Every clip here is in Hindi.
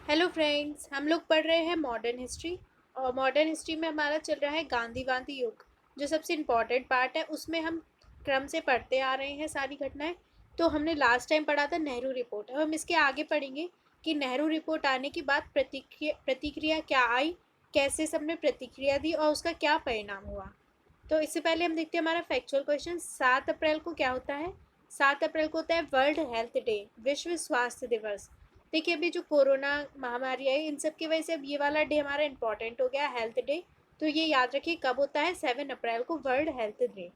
हेलो फ्रेंड्स, हम लोग पढ़ रहे हैं मॉडर्न हिस्ट्री। और मॉडर्न हिस्ट्री में हमारा चल रहा है गांधीवादी युग। जो सबसे इम्पॉर्टेंट पार्ट है उसमें हम क्रम से पढ़ते आ रहे हैं सारी घटनाएं। तो हमने लास्ट टाइम पढ़ा था नेहरू रिपोर्ट। अब हम इसके आगे पढ़ेंगे कि नेहरू रिपोर्ट आने के बाद प्रतिक्रिया क्या आई, कैसे सबने प्रतिक्रिया दी और उसका क्या परिणाम हुआ। तो इससे पहले हम देखते हैं हमारा फैक्चुअल क्वेश्चन। 7 अप्रैल को क्या होता है? 7 अप्रैल को होता है वर्ल्ड हेल्थ डे, विश्व स्वास्थ्य दिवस। देखिए, अभी जो कोरोना महामारी आई इन सब की वजह से अब ये वाला डे हमारा इंपॉर्टेंट हो गया, हेल्थ डे। तो ये याद रखिए कब होता है, 7 अप्रैल को वर्ल्ड हेल्थ डे।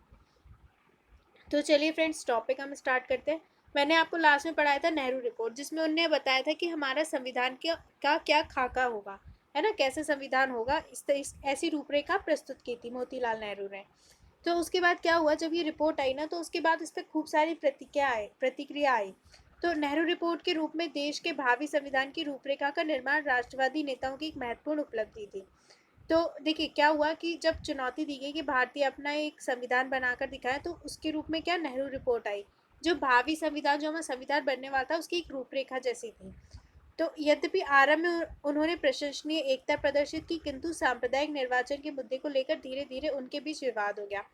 तो चलिए फ्रेंड्स, टॉपिक हम स्टार्ट करते हैं। मैंने आपको लास्ट में पढ़ाया था नेहरू रिपोर्ट, जिसमें उन्होंने बताया था कि हमारा संविधान का क्या खाका होगा, है ना, कैसे संविधान होगा। ऐसी रूपरेखा प्रस्तुत की थी मोतीलाल नेहरू ने। तो उसके बाद क्या हुआ, जब ये रिपोर्ट आई ना, तो उसके बाद इस पर खूब सारी प्रतिक्रिया आई। तो नेहरू रिपोर्ट के रूप में देश के भावी संविधान की रूपरेखा का निर्माण राष्ट्रवादी नेताओं की एक महत्वपूर्ण उपलब्धि थी। तो देखिए क्या हुआ कि जब चुनौती दी गई कि भारतीय अपना एक संविधान बनाकर दिखाए, तो उसके रूप में क्या नेहरू रिपोर्ट आई, जो भावी संविधान, जो हमारा संविधान बनने वाला था, उसकी एक रूपरेखा जैसी थी। तो यद्यपि आरंभ में उन्होंने प्रशंसनीय एकता प्रदर्शित की, किंतु सांप्रदायिक निर्वाचन के मुद्दे को लेकर धीरे धीरे उनके बीच विवाद हो गया।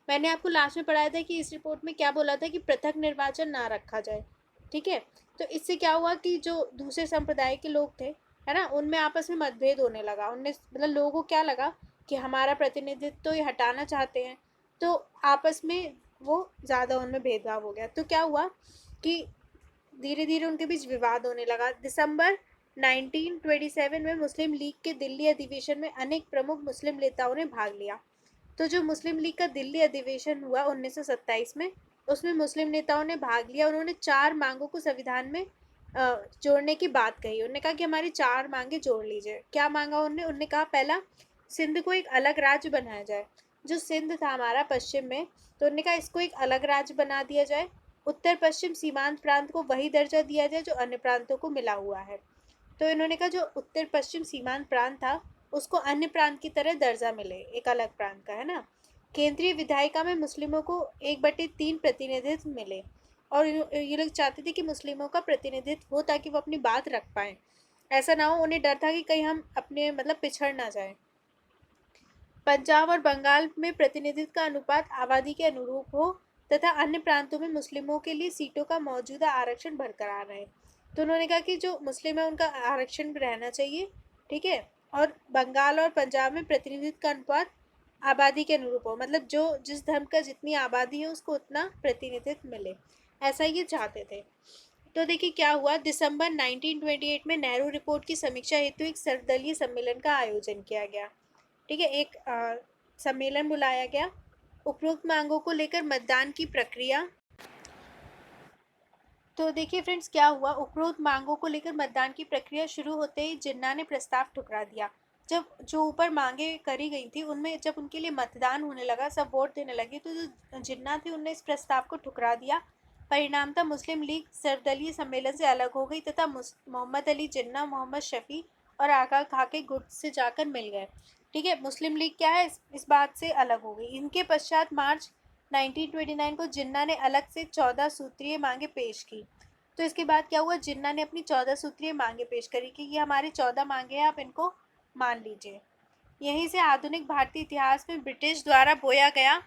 मैंने आपको लास्ट में पढ़ाया था कि इस रिपोर्ट में क्या बोला था कि पृथक निर्वाचन ना रखा जाए। ठीक है। तो इससे क्या हुआ कि जो दूसरे संप्रदाय के लोग थे, है ना, उनमें आपस में मतभेद होने लगा। उनमें मतलब लोगों को क्या लगा कि हमारा प्रतिनिधित्व तो ये हटाना चाहते हैं। तो आपस में वो ज़्यादा उनमें भेदभाव हो गया। तो क्या हुआ कि धीरे धीरे उनके बीच विवाद होने लगा। दिसंबर 1927 में मुस्लिम लीग के दिल्ली अधिवेशन में अनेक प्रमुख मुस्लिम नेताओं ने भाग लिया। तो जो मुस्लिम लीग का दिल्ली अधिवेशन हुआ 1927 में, उसमें मुस्लिम नेताओं ने भाग लिया। उन्होंने 4 मांगों को संविधान में जोड़ने की बात कही। उन्होंने कहा कि हमारी 4 मांगे जोड़ लीजिए। क्या मांगा उन्होंने? उन्होंने कहा पहला, सिंध को एक अलग राज्य बनाया जाए। जो सिंध था हमारा पश्चिम में, तो उन्होंने कहा इसको एक अलग राज्य बना दिया जाए। उत्तर पश्चिम सीमांत प्रांत को वही दर्जा दिया जाए जो अन्य प्रांतों को मिला हुआ है। तो इन्होंने कहा जो उत्तर पश्चिम सीमांत प्रांत था, उसको अन्य प्रांत की तरह दर्जा मिले, एक अलग प्रांत का, है ना। केंद्रीय विधायिका में मुस्लिमों को 1/3 प्रतिनिधित्व मिले। और ये लोग चाहते थे कि मुस्लिमों का प्रतिनिधित्व हो ताकि वो अपनी बात रख पाए। ऐसा ना हो, उन्हें डर था कि कहीं हम अपने मतलब पिछड़ ना जाए। पंजाब और बंगाल में प्रतिनिधित्व का अनुपात आबादी के अनुरूप हो तथा अन्य प्रांतों में मुस्लिमों के लिए सीटों का मौजूदा आरक्षण बरकरार रहे। तो उन्होंने कहा कि जो मुस्लिम है उनका आरक्षण रहना चाहिए। ठीक है। और बंगाल और पंजाब में प्रतिनिधित्व का अनुपात आबादी के अनुरूप हो, मतलब जो जिस धर्म का जितनी आबादी है उसको उतना प्रतिनिधित्व मिले, ऐसा ये चाहते थे। तो देखिए क्या हुआ, दिसंबर 1928 में नेहरू रिपोर्ट की समीक्षा हेतु एक सर्वदलीय सम्मेलन का आयोजन किया गया। ठीक है, एक सम्मेलन बुलाया गया। उपरोक्त मांगों को लेकर मतदान की प्रक्रिया। तो देखिए फ्रेंड्स क्या हुआ, उपरोक्त मांगों को लेकर मतदान की प्रक्रिया शुरू होते ही जिन्ना ने प्रस्ताव ठुकरा दिया। जब जो ऊपर मांगे करी गई थी उनमें जब उनके लिए मतदान होने लगा, सब वोट देने लगे, तो जो जिन्ना थी उनने इस प्रस्ताव को ठुकरा दिया। परिणाम था मुस्लिम लीग सर्वदलीय सम्मेलन से अलग हो गई तथा मोहम्मद अली जिन्ना, मोहम्मद शफी और आगा खा के गुट से जाकर मिल गए। ठीक है, मुस्लिम लीग क्या है, इस बात से अलग हो गई। इनके पश्चात मार्च 1929 को जिन्ना ने अलग से 14 सूत्रीय मांगे पेश की। तो इसके बाद क्या हुआ, जिन्ना ने अपनी 14 सूत्रीय मांगे पेश करी कि ये हमारी 14 मांगे हैं, आप इनको मान लीजिए। यहीं से आधुनिक भारतीय इतिहास में ब्रिटिश द्वारा बोया गया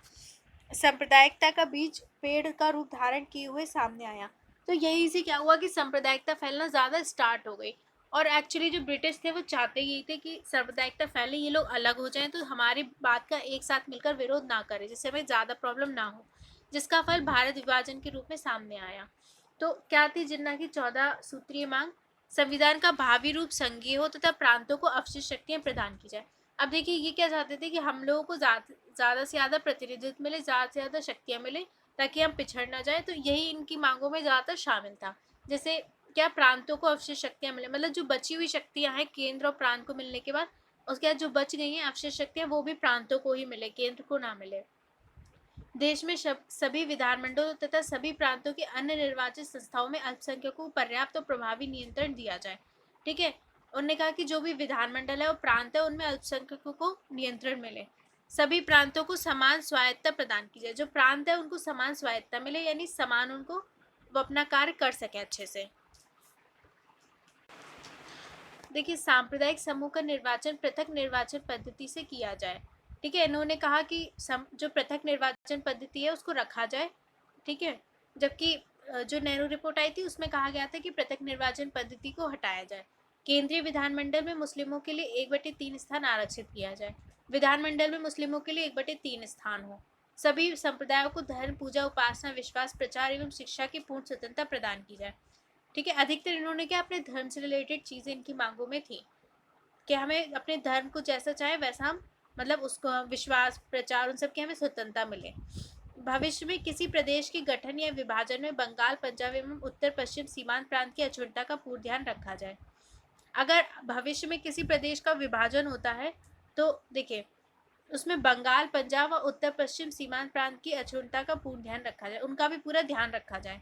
सांप्रदायिकता का बीज पेड़ का रूप धारण किए हुए सामने आया। तो यही से क्या हुआ कि सांप्रदायिकता फैलना ज़्यादा स्टार्ट हो गई। और एक्चुअली जो ब्रिटिश थे वो चाहते यही थे कि सांप्रदायिकता फैले, ये लोग अलग हो जाएं तो हमारी बात का एक साथ मिलकर विरोध ना करें, जिससे हमें ज़्यादा प्रॉब्लम ना हो। जिसका फल भारत विभाजन के रूप में सामने आया। तो क्या थी जिन्ना की 14 सूत्रीय मांग? संविधान का भावी रूप संघीय हो तथा प्रांतों को अवशिष्ट शक्तियां प्रदान की जाए। अब देखिए ये क्या चाहते थे कि हम लोगों को ज़्यादा से ज़्यादा प्रतिनिधित्व मिले, ज़्यादा से ज़्यादा शक्तियाँ मिले, ताकि हम पिछड़ ना जाए। तो यही इनकी मांगों में ज़्यादातर शामिल था। जैसे क्या, प्रांतों को अवशिष्ट शक्तियाँ मिले, मतलब जो बची हुई शक्तियाँ हैं केंद्र और प्रांत को मिलने के बाद, उसके बाद जो बच गई हैं अवशिष्ट शक्तियाँ, वो भी प्रांतों को ही मिले, केंद्र को ना मिले। देश में सभी विधानमंडलों तथा सभी प्रांतों की अन्य निर्वाचित संस्थाओं में अल्पसंख्यकों को पर्याप्त और प्रभावी नियंत्रण दिया जाए। ठीक है। उन्होंने कहा कि जो भी विधानमंडल है और प्रांत है उनमें अल्पसंख्यकों को नियंत्रण मिले। सभी प्रांतों को समान स्वायत्ता प्रदान की जाए। जो प्रांत है उनको समान स्वायत्ता मिले, यानी समान उनको वो अपना कार्य कर सके अच्छे से। देखिए, सांप्रदायिक समूह का निर्वाचन पृथक निर्वाचन पद्धति से किया जाए। ठीक है, इन्होंने कहा कि जो पृथक निर्वाचन पद्धति है उसको रखा जाए। ठीक है, जबकि जो नेहरू रिपोर्ट आई थी उसमें कहा गया था कि पृथक निर्वाचन पद्धति को हटाया जाए। केंद्रीय विधानमंडल में मुस्लिमों के लिए 1/3 स्थान आरक्षित किया जाए। विधानमंडल में मुस्लिमों के लिए 1/3 स्थान हो। सभी संप्रदायों को धर्म, पूजा, उपासना, विश्वास, प्रचार एवं शिक्षा की पूर्ण स्वतंत्रता प्रदान की जाए। ठीक है, अधिकतर इन्होंने क्या अपने धर्म से रिलेटेड चीजें इनकी मांगों में थी कि हमें अपने धर्म को जैसा चाहे वैसा हम मतलब उसको विश्वास, प्रचार, उन सब की हमें स्वतंत्रता मिले। भविष्य में किसी प्रदेश के गठन या विभाजन में बंगाल, पंजाब एवं उत्तर पश्चिम सीमांत प्रांत की अछूतता का पूर्ण ध्यान रखा जाए। अगर भविष्य में किसी प्रदेश का विभाजन होता है तो देखिए उसमें बंगाल, पंजाब और उत्तर पश्चिम सीमांत प्रांत की अछूतता का पूर्ण ध्यान रखा जाए, उनका भी पूरा ध्यान रखा जाए।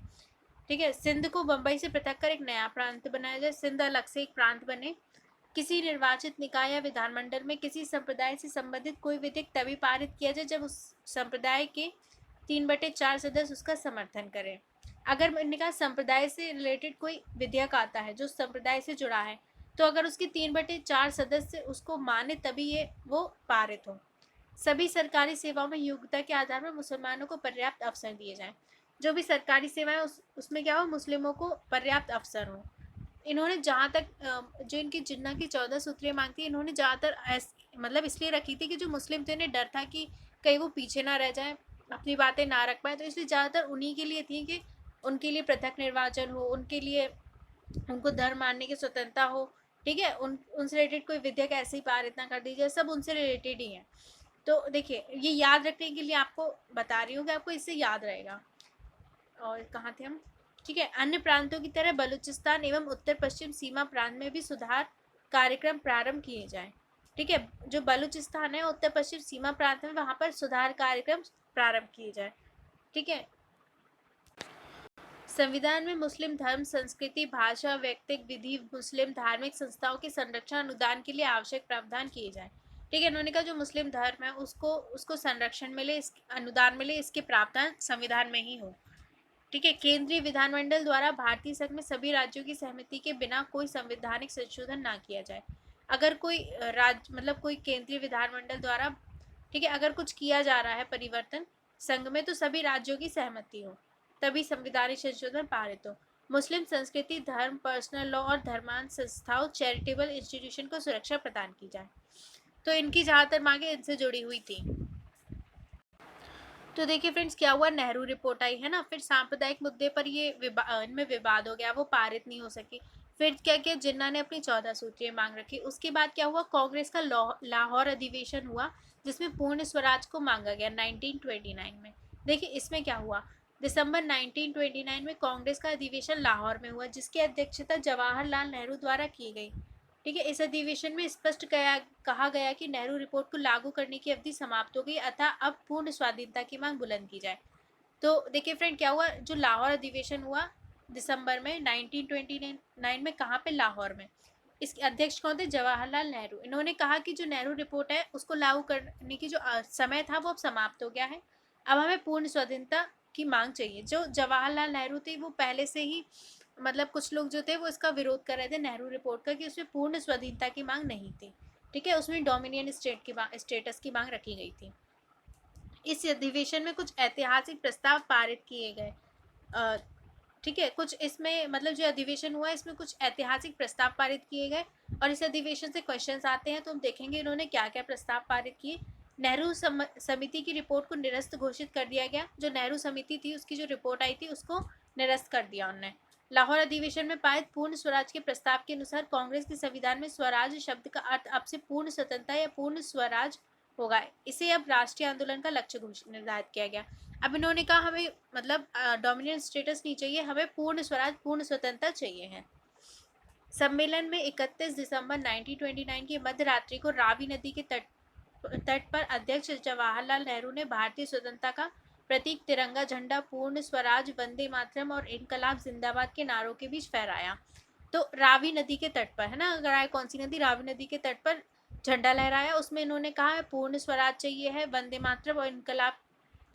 ठीक है, सिंध को बंबई से पृथक कर एक नया प्रांत बनाया जाए, सिंध अलग से एक प्रांत बने। किसी निर्वाचित निकाय या विधानमंडल में किसी संप्रदाय से संबंधित कोई विधेयक तभी पारित किया जाए जब उस संप्रदाय के 3/4 सदस्य उसका समर्थन करें। अगर मैंने कहा संप्रदाय से रिलेटेड कोई विधेयक आता है जो संप्रदाय से जुड़ा है, तो अगर उसके 3/4 सदस्य उसको माने तभी ये वो पारित हो। सभी सरकारी सेवाओं में योग्यता के आधार पर मुसलमानों को पर्याप्त अवसर दिए जाएं। जो भी सरकारी सेवाएं उसमें क्या हो, मुस्लिमों को पर्याप्त अवसर हो। इन्होंने जहाँ तक जो इनकी जिन्ना की 14 सूत्रीय मांग थी, इन्होंने ज़्यादातर मतलब इसलिए रखी थी कि जो मुस्लिम थे उन्हें डर था कि कहीं वो पीछे ना रह जाए, अपनी बातें ना रख पाए, तो इसलिए ज़्यादातर उन्हीं के लिए थी कि उनके लिए पृथक निर्वाचन हो, उनके लिए उनको धर्म मानने की स्वतंत्रता हो। ठीक है, उनसे रिलेटेड कोई विधेयक ऐसे ही पारित ना कर दीजिए, सब उनसे रिलेटेड ही है। तो देखिए ये याद रखने के लिए आपको बता रही हूँ कि आपको इससे याद रहेगा। और कहाँ थे हम? ठीक है, अन्य प्रांतों की तरह बलूचिस्तान एवं उत्तर पश्चिम सीमा प्रांत में भी सुधार कार्यक्रम प्रारंभ किए जाएं। ठीक है, जो बलूचिस्तान है उत्तर पश्चिम सीमा प्रांत में, वहां पर सुधार कार्यक्रम प्रारंभ किए जाए। ठीक है, संविधान में मुस्लिम धर्म, संस्कृति, भाषा, व्यक्तिक विधि, मुस्लिम धार्मिक संस्थाओं के संरक्षण अनुदान के लिए आवश्यक प्रावधान किए जाए। ठीक है, उन्होंने कहा जो मुस्लिम धर्म है उसको संरक्षण मिले, अनुदान मिले, इसके प्रावधान संविधान में ही हो। ठीक है, केंद्रीय विधानमंडल द्वारा भारतीय संघ में सभी राज्यों की सहमति के बिना कोई संवैधानिक संशोधन ना किया जाए। अगर कोई राज्य मतलब कोई केंद्रीय विधानमंडल द्वारा ठीक है अगर कुछ किया जा रहा है परिवर्तन संघ में, तो सभी राज्यों की सहमति हो तभी संवैधानिक संशोधन पारित हो। मुस्लिम संस्कृति, धर्म, पर्सनल लॉ और धर्मांत संस्थाओं, चैरिटेबल इंस्टीट्यूशन को सुरक्षा प्रदान की जाए। तो इनकी ज्यादातर मांगे इनसे जुड़ी हुई थी। तो देखिए फ्रेंड्स क्या हुआ, नेहरू रिपोर्ट आई है ना, फिर सांप्रदायिक मुद्दे पर ये इनमें विवाद हो गया, वो पारित नहीं हो सकी। फिर क्या किया, जिन्ना ने अपनी 14 सूत्रीय मांग रखी। उसके बाद क्या हुआ, कांग्रेस का लाहौर अधिवेशन हुआ जिसमें पूर्ण स्वराज को मांगा गया 1929 में। देखिए इसमें क्या हुआ, दिसंबर 1929 में कांग्रेस का अधिवेशन लाहौर में हुआ जिसकी अध्यक्षता जवाहरलाल नेहरू द्वारा की गई। ठीक है, इस अधिवेशन में स्पष्ट कहा गया कि नेहरू रिपोर्ट को लागू करने की अवधि समाप्त हो गई अतः अब पूर्ण स्वाधीनता की मांग बुलंद की जाए। तो देखिए फ्रेंड क्या हुआ, जो लाहौर अधिवेशन हुआ दिसंबर में 1929 में, कहाँ पे, लाहौर में। इसके अध्यक्ष कौन थे, जवाहरलाल नेहरू। इन्होंने कहा कि जो नेहरू रिपोर्ट है उसको लागू करने की जो समय था वो अब समाप्त हो गया है, अब हमें पूर्ण स्वाधीनता की मांग चाहिए। जो जवाहरलाल नेहरू थे वो पहले से ही मतलब कुछ लोग जो थे वो इसका विरोध कर रहे थे नेहरू रिपोर्ट का कि उसमें पूर्ण स्वाधीनता की मांग नहीं थी। ठीक है, उसमें डोमिनियन स्टेटस की मांग रखी गई थी। इस अधिवेशन में कुछ ऐतिहासिक प्रस्ताव पारित किए गए। ठीक है, कुछ इसमें मतलब जो अधिवेशन हुआ इसमें कुछ ऐतिहासिक प्रस्ताव पारित किए गए और इस अधिवेशन से क्वेश्चंस आते हैं तो हम देखेंगे इन्होंने क्या क्या प्रस्ताव पारित किए। नेहरू समिति की रिपोर्ट को निरस्त घोषित कर दिया गया, जो नेहरू समिति थी उसकी जो रिपोर्ट आई थी उसको निरस्त कर दिया उन्होंने। लाहौर अधिवेशन में पारित पूर्ण स्वराज के प्रस्ताव के अनुसार कांग्रेस के संविधान में स्वराज शब्द का अर्थ अब से पूर्ण स्वतंत्रता या पूर्ण स्वराज होगा। इसे अब राष्ट्रीय आंदोलन का लक्ष्य निर्धारित किया गया। अब इन्होंने कहा हमें मतलब डोमिनेंट स्टेटस नहीं चाहिए, हमें पूर्ण स्वराज, पूर्ण स्वतंत्रता चाहिए है। सम्मेलन में 31 दिसंबर 1929 की मध्य रात्रि को रावी नदी के तट पर अध्यक्ष जवाहरलाल नेहरू ने भारतीय स्वतंत्रता का प्रतीक तिरंगा झंडा पूर्ण स्वराज, वंदे मातरम और इनकलाब जिंदाबाद के नारों के बीच फहराया। तो रावी नदी के तट पर है ना, अगर आए कौन सी नदी, रावी नदी के तट पर झंडा लहराया, उसमें इन्होंने कहा है पूर्ण स्वराज चाहिए है, वंदे मातरम और इनकलाब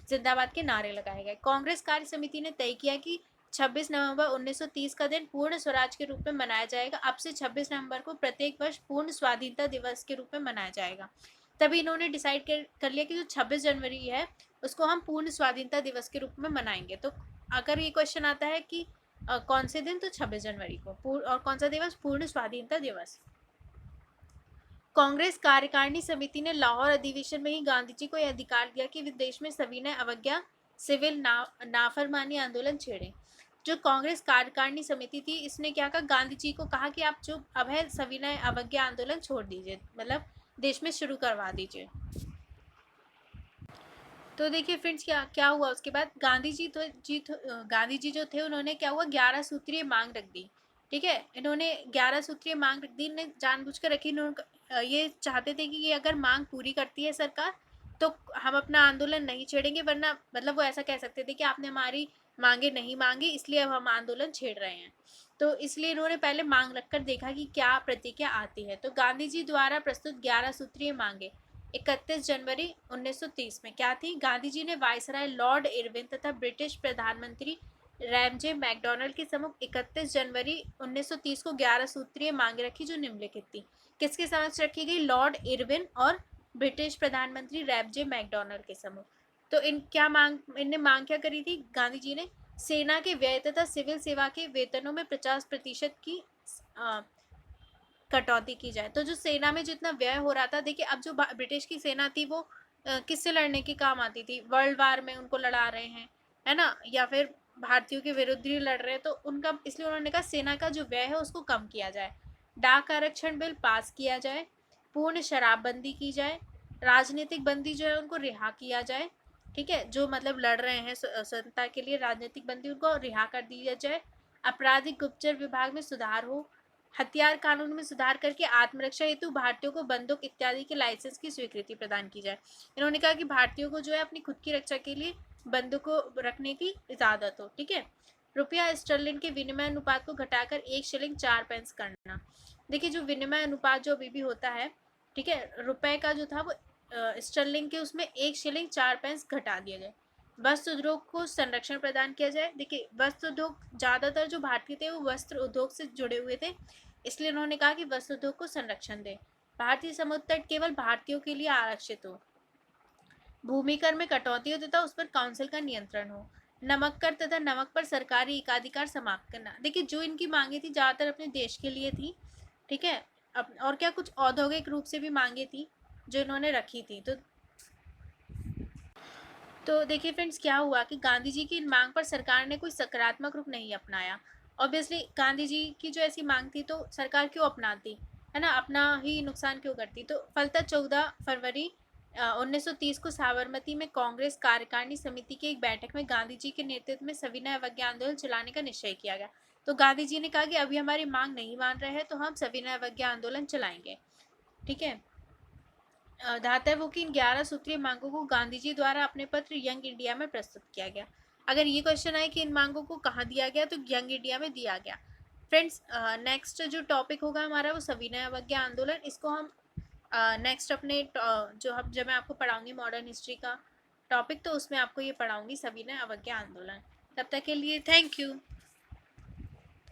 जिंदाबाद के नारे लगाए गए। कांग्रेस कार्य समिति ने तय किया कि 26 नवंबर 1930 का दिन पूर्ण स्वराज के रूप में मनाया जाएगा। अब से 26 नवंबर को प्रत्येक वर्ष पूर्ण स्वाधीनता दिवस के रूप में मनाया जाएगा। तभी इन्होंने डिसाइड कर लिया कि जो 26 जनवरी है उसको हम पूर्ण स्वाधीनता दिवस के रूप में मनाएंगे। तो अगर ये क्वेश्चन आता है कि कौन से दिन, तो 26 जनवरी को। और कौन सा दिवस? पूर्ण स्वाधीनता दिवस। कांग्रेस कार्यकारिणी समिति ने लाहौर अधिवेशन में ही गांधी जी को यह अधिकार दिया कि वे देश में सविनय अवज्ञा सिविल नाफरमानी आंदोलन छेड़े। जो कांग्रेस कार्यकारिणी समिति थी, इसने क्या कहा? गांधी जी को कहा कि आप जो अब है सविनय अवज्ञा आंदोलन छोड़ दीजिए, मतलब देश में शुरू करवा दीजिए। तो देखिए फ्रेंड्स, क्या क्या हुआ उसके बाद? गांधी जी जो थे, उन्होंने क्या हुआ, 11 सूत्रीय मांग रख दी। ठीक है, इन्होंने 11 सूत्रीय मांग रख दी, इन्हें जानबूझ कर रखी। ये चाहते थे कि ये अगर मांग पूरी करती है सरकार तो हम अपना आंदोलन नहीं छेड़ेंगे, वरना मतलब वो ऐसा कह सकते थे कि आपने हमारी मांगे नहीं मांगी, इसलिए अब हम आंदोलन छेड़ रहे हैं। तो इसलिए इन्होंने पहले मांग रखकर देखा कि क्या प्रतिक्रिया आती है। तो गांधी जी द्वारा प्रस्तुत 11 सूत्रीय मांगे 31 जनवरी 1930 में क्या थी? गांधी जी ने वायसराय लॉर्ड इरविन तथा ब्रिटिश प्रधानमंत्री रैमजे मैकडॉनल्ड के सम्मुख 31 जनवरी 1930 को 11 सूत्रीय मांगे रखी, जो निम्नलिखित थी। किसके समक्ष रखी गई? लॉर्ड इरविन और ब्रिटिश प्रधानमंत्री रैमजे मैकडॉनल्ड के सम्मुख। तो इनने मांग क्या करी थी? गांधी जी ने सेना के व्यय तथा सिविल सेवा के वेतनों में 50% की कटौती की जाए। तो जो सेना में जितना व्यय हो रहा था, देखिए अब जो ब्रिटिश की सेना थी वो किससे लड़ने के काम आती थी? वर्ल्ड वार में उनको लड़ा रहे हैं, है ना, या फिर भारतीयों के विरुद्ध ही लड़ रहे हैं, तो उनका, इसलिए उन्होंने कहा सेना का जो व्यय है उसको कम किया जाए। डाक आरक्षण बिल पास किया जाए, पूर्ण शराबबंदी की जाए, राजनीतिक बंदी जो है उनको रिहा किया जाए। ठीक है, जो मतलब लड़ रहे हैं स्वतंत्रता के लिए, राजनीतिक बंदी उनको रिहा कर दिया जाए। आपराधिक गुप्तचर विभाग में सुधार हो, हथियार कानून में सुधार करके आत्मरक्षा हेतु भारतीयों को बंदूक इत्यादि के लाइसेंस की स्वीकृति प्रदान की जाए। इन्होंने कहा कि भारतीयों को जो है अपनी खुद की रक्षा के लिए बंदूकों रखने की इजाजत हो। ठीक है, रुपया स्टर्लिंग के विनिमय अनुपात को घटाकर 1 शिलिंग 4 पैंस करना। देखिए जो विनिमय अनुपात जो अभी भी होता है, ठीक है, रुपए का जो था वो स्टर्लिंग के उसमें 1 शिलिंग 4 पैंस घटा दिया जाए। वस्त्र उद्योग को संरक्षण प्रदान किया जाए। देखिए वस्त्र उद्योग, ज़्यादातर जो भारतीय थे वो वस्त्र उद्योग से जुड़े हुए थे, इसलिए उन्होंने कहा कि वस्त्र उद्योग को संरक्षण दें। भारतीय समुद्र तट केवल भारतीयों के लिए आरक्षित हो। भूमि कर में कटौती हो तथा उस पर काउंसिल का नियंत्रण हो। नमक कर तथा नमक पर सरकारी एकाधिकार समाप्त करना। देखिए जो इनकी मांगे थी ज़्यादातर अपने देश के लिए थी। ठीक है, अब और क्या कुछ औद्योगिक रूप से भी मांगे थी जो इन्होंने रखी थी। तो देखिए फ्रेंड्स, क्या हुआ कि गांधी जी की इन मांग पर सरकार ने कोई सकारात्मक रूप नहीं अपनाया। ऑब्वियसली गांधी जी की जो ऐसी मांग थी तो सरकार क्यों अपनाती, है ना, अपना ही नुकसान क्यों करती। तो फलतः 14 फरवरी 1930 को साबरमती में कांग्रेस कार्यकारिणी समिति की एक बैठक में गांधी जी के नेतृत्व में सविनय अवज्ञा आंदोलन चलाने का निश्चय किया गया। तो गांधी जी ने कहा कि अभी हमारी मांग नहीं मान रहे हैं तो हम सविनय अवज्ञा आंदोलन चलाएंगे। ठीक है, धातव की इन 11 सूत्रीय मांगों को गांधी जी द्वारा अपने पत्र यंग इंडिया में प्रस्तुत किया गया। अगर ये क्वेश्चन आए कि इन मांगों को कहाँ दिया गया, तो यंग इंडिया में दिया गया। फ्रेंड्स, नेक्स्ट जो टॉपिक होगा हमारा वो सविनय अवज्ञा आंदोलन। इसको हम नेक्स्ट अपने जो हम जब मैं आपको पढ़ाऊंगी मॉडर्न हिस्ट्री का टॉपिक, तो उसमें आपको ये पढ़ाऊंगी सविनय अवज्ञा आंदोलन। तब तक के लिए थैंक यू।